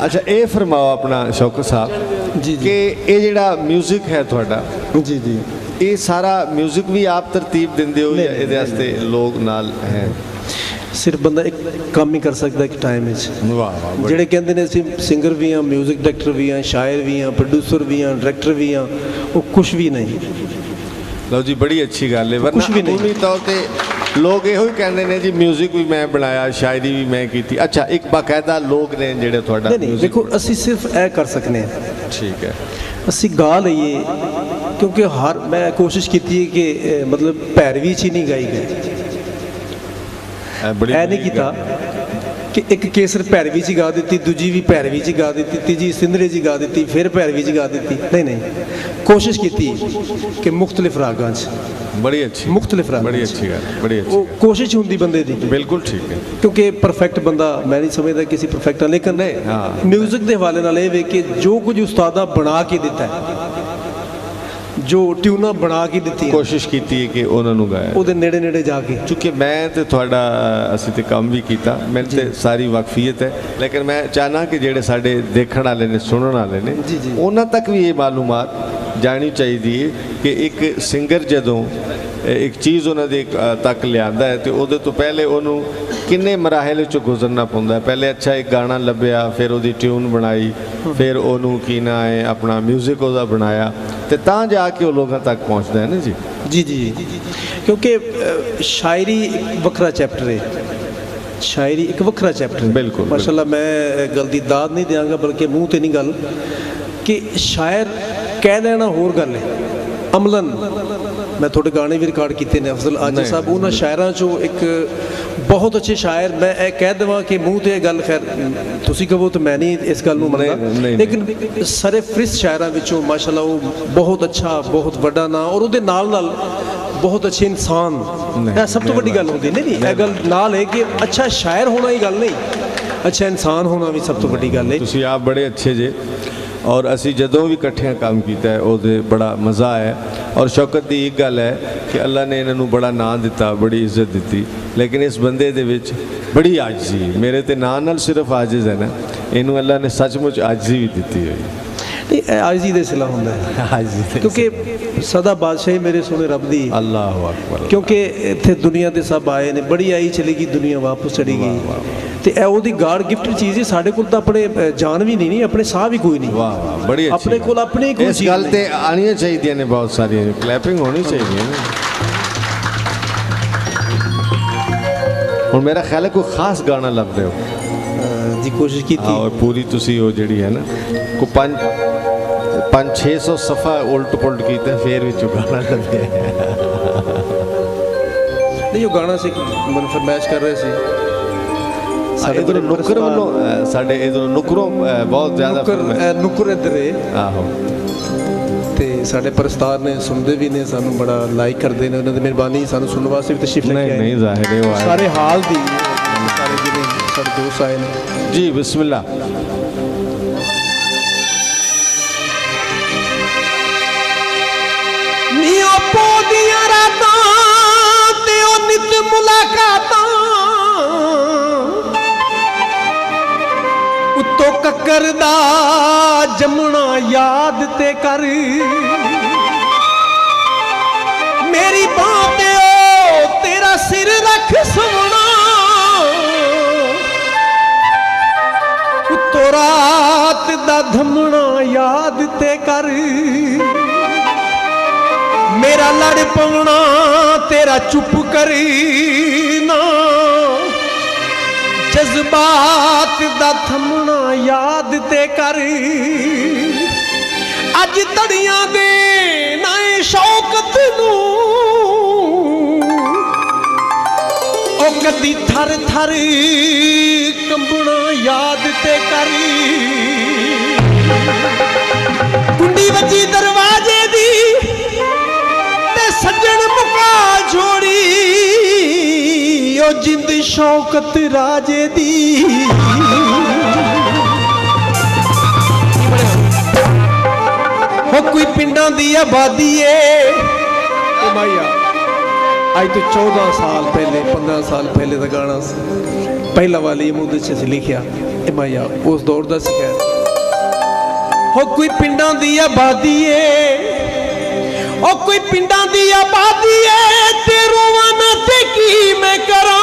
अच्छा ये फरमाओ अपना शौकत साहब जी कि ये जिहड़ा म्यूजिक है तुहाडा जी जी ये सारा म्यूजिक भी आप तरतीब दिंदे हो या इहदे वास्ते लोग नाल हैं? सिर्फ बंदा एक काम ही कर सकता एक टाइम वाह वाह ਜਿਹੜੇ ਕਹਿੰਦੇ ਨੇ ਅਸੀਂ ਸਿੰਗਰ ਵੀ ਹਾਂ ਮਿਊਜ਼ਿਕ ਡਾਇਰੈਕਟਰ ਵੀ ਹਾਂ ਸ਼ਾਇਰ ਵੀ ਹਾਂ ਪ੍ਰੋਡਿਊਸਰ ਵੀ ਹਾਂ ਡਾਇਰੈਕਟਰ ਵੀ ਹਾਂ ਉਹ ਕੁਝ ਵੀ ਨਹੀਂ लो जी बड़ी अच्छी गल है वरना कुछ भी नहीं। अमूमी तौर पर लोग यो ही कहते हैं जी म्यूजिक भी मैं बनाया शायरी भी मैं की थी। अच्छा एक बाकायदा लोग ने जेड़े थोड़ा नहीं नहीं देखो ਅਸੀਂ सिर्फ ਇਹ कर सकते हैं ठीक है ਅਸੀਂ ਗਾ ਲਈਏ ਕਿਉਂਕਿ ਹਰ ਮੈਂ ਕੋਸ਼ਿਸ਼ ਕੀਤੀ ਹੈ ਕਿ ਮਤਲਬ ਭੈਰਵੀ ਚ ਹੀ ਨਹੀਂ ਗਾਈ ਗਈ बड़ी ਇਹ ਨਹੀਂ ਕੀਤਾ ਕਿ ਇੱਕ ਕੇਸਰ ਭੈਰਵੀ ਚ ਗਾ ਦਿੱਤੀ ਦੂਜੀ ਵੀ ਭੈਰਵੀ ਚ ਗਾ ਦਿੱਤੀ ਤੀਜੀ ਸਿੰਧੜੇ ਚ ਗਾ ਦਿੱਤੀ ਫਿਰ ਭੈਰਵੀ ਚ ਗਾ ਦਿੱਤੀ ਨਹੀਂ ਨਹੀਂ ਕੋਸ਼ਿਸ਼ ਕੀਤੀ ਕਿ ਮੁxtਲਿਫ ਰਾਗਾਂ ਚ बड़ी अच्छी ਮੁxtਲਿਫ ਰਾਗਾਂ बड़ी अच्छी गल बड़ी अच्छी ਉਹ ਕੋਸ਼ਿਸ਼ ਹੁੰਦੀ ਬੰਦੇ ਦੀ बिल्कुल ठीक है ਕਿਉਂਕਿ ਪਰਫੈਕਟ ਬੰਦਾ ਮੈਂ ਨਹੀਂ ਸਮਝਦਾ ਕਿਸੇ ਪਰਫੈਕਟ ਆ ਲੇਕਿਨ ਹਾਂ। ਮਿਊਜ਼ਿਕ ਦੇ ਹਵਾਲੇ ਨਾਲ ਇਹ ਵੇ ਕਿ ਜੋ ਕੁਝ ਉਸਤਾਦਾ ਬਣਾ ਕੇ ਦਿੱਤਾ ਹੈ ਜੋ ਟਿਊਨਾਂ ਬਣਾ ਕੇ ਦਿੱਤੀਆਂ कोशिश की है कि उन्होंने गाया ਉਹਦੇ ਨੇੜੇ ਨੇੜੇ ਜਾ ਕੇ चूँकि मैं तो थोड़ा असी तो काम भी किया मैंने तो सारी वाकफीयत है लेकिन मैं चाहना कि जेडे साडे देखने वाले ने सुनने वाले ने जी, जी। उन्होंने तक भी ये मालूमात जानी चाहिए कि एक सिंगर जदों एक चीज़ उन्होंने तक लिया है तो वो तो पहले उन्होंने किन्ने मराहल चो गुजरना पौंदा है। पहले अच्छा एक गाना लभ्या फिर वो ट्यून बनाई फिर उन्होंने की ना है अपना म्यूजिक उसका बनाया तो तां जाके वो लोगों तक पहुँचता है ना जी। जी जी क्योंकि शायरी एक वखरा चैप्टर है शायरी एक वखरा चैप्टर है बिल्कुल, माशाल्लाह मैं गल दी दाद नहीं देंगा बल्कि मुँह तो नहीं गल कि शायर कह देना होर गल है अमलन मैं थोड़े गाने भी रिकॉर्ड किए ने अफजल आजी साहब उन्होंने शायरों चो एक बहुत अच्छे शायर मैं ये कह देवां कि मूँह तो यह गल खैर तुसी कहो तो मैं नहीं इस गल नूं मनदा लेकिन सारे फ्रिस शायरां विचों माशाल्लाह वो बहुत अच्छा बहुत वड्डा ना और उहदे नाल नाल बहुत अच्छे इंसान सब तो वड्डी गल होंदी नहीं यह गल नाल है कि अच्छा शायर होना ही गल नहीं अच्छा इंसान होना भी सब तो वड्डी गल है। तुसी आप बड़े अच्छे जे और असी जदों भी इकट्ठे काम किया है वो बड़ा मज़ा आया और शौकत की एक गल है कि अल्लाह ने इन्हों बड़ा नाम दिता बड़ी इज्जत दी लेकिन इस बंदे दे विच बड़ी आजिज़ी मेरे तो नाम नाल सिर्फ आजिज़ है ना इनू अल्लाह ने सचमुच आजिज़ी भी दी हुई नहीं आजिज़ी दे सिला होंदा है आजिज़ी क्योंकि सदा बादशाही मेरे सोने रब दी अल्लाह अकबर क्योंकि इत्थे दुनिया ते सब आए ने बड़ी आई चली गई दुनिया वापस चली गई तो यह वो गाड गिफ्ट चीज़ है साढ़े को अपने जान भी नहीं अपने साह भी कोई नहीं वाह वाह बड़ी अच्छी अपने को अपनी कोई इस गल ते आनी चाहिए ने बहुत सारी क्लैपिंग होनी चाहिए और मेरा ख्याल है कोई खास गाना लग रहे हो जी कोशिश की थी और पूरी तुसी वो जी है ना को 500-600 सफ़ा उल्ट पुलट किया फिर भी गाना लगे नहीं वो गाना से मन फरमाइश कर रहे थे इधर नुकर वालों साढ़े इधर नुकरों बहुत ज़्यादा नुकर इधर है आहो ते साढ़े परस्तार ने सुनते भी ने सानू बड़ा लाइक करते हैं उन्होंने मेहरबानी सानू सुनने वास्ते भी तशरीफ लेके आए नहीं जाहिर है वो सारे हाल दी सारे जिन्हें सारे दोस्त आए ने जी बिस्मिल्लाह नीओ पोदियां रातां ते ओ नित मुलाकातां उत्तो कक्कर दा जमना याद ते कर मेरी बां ते ओ तेरा सिर रख सोना उत्तो रात दा धमना याद ते कर मेरा लड़ पवना तेरा चुप करना जज्बात दा थमना याद ते कर अज तड़ियां दे नाए शौकत नू ओ कदी थर थर कंबना याद ते कर कुंडी वजी दरवाजे दी सज्जन मुका जोड़ी ओ जिंद शौकत राजे दी हो कोई पिंडा दी आबादी है अज तो 14 साल पहले 15 साल पहले का गाना पहला वाली मुझे से लिखिया ए माया उस दौर का सिखा हो कोई पिंडां दी आबादी है ओ कोई पिंडां दी आबादी है ते रोवां ना ते की मैं करा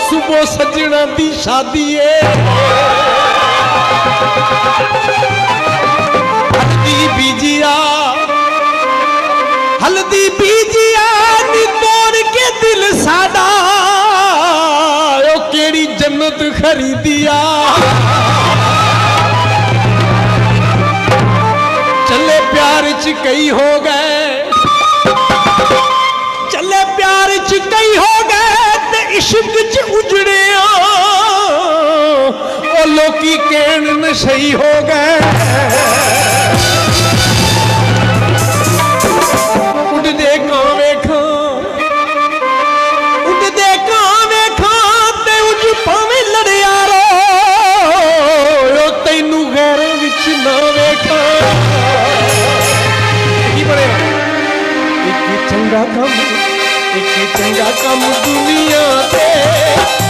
सुबह सजना दी शादी है हल्दी बीजिया नी तोड़ के दिल साडा ओ केड़ी जन्नत खरीदिया चले प्यार च कई हो गए चले प्यार च कई हो गए ते इश्क च उजड़े ओ लोकी कहण नशई हो गए चंगा कम दुनिया ते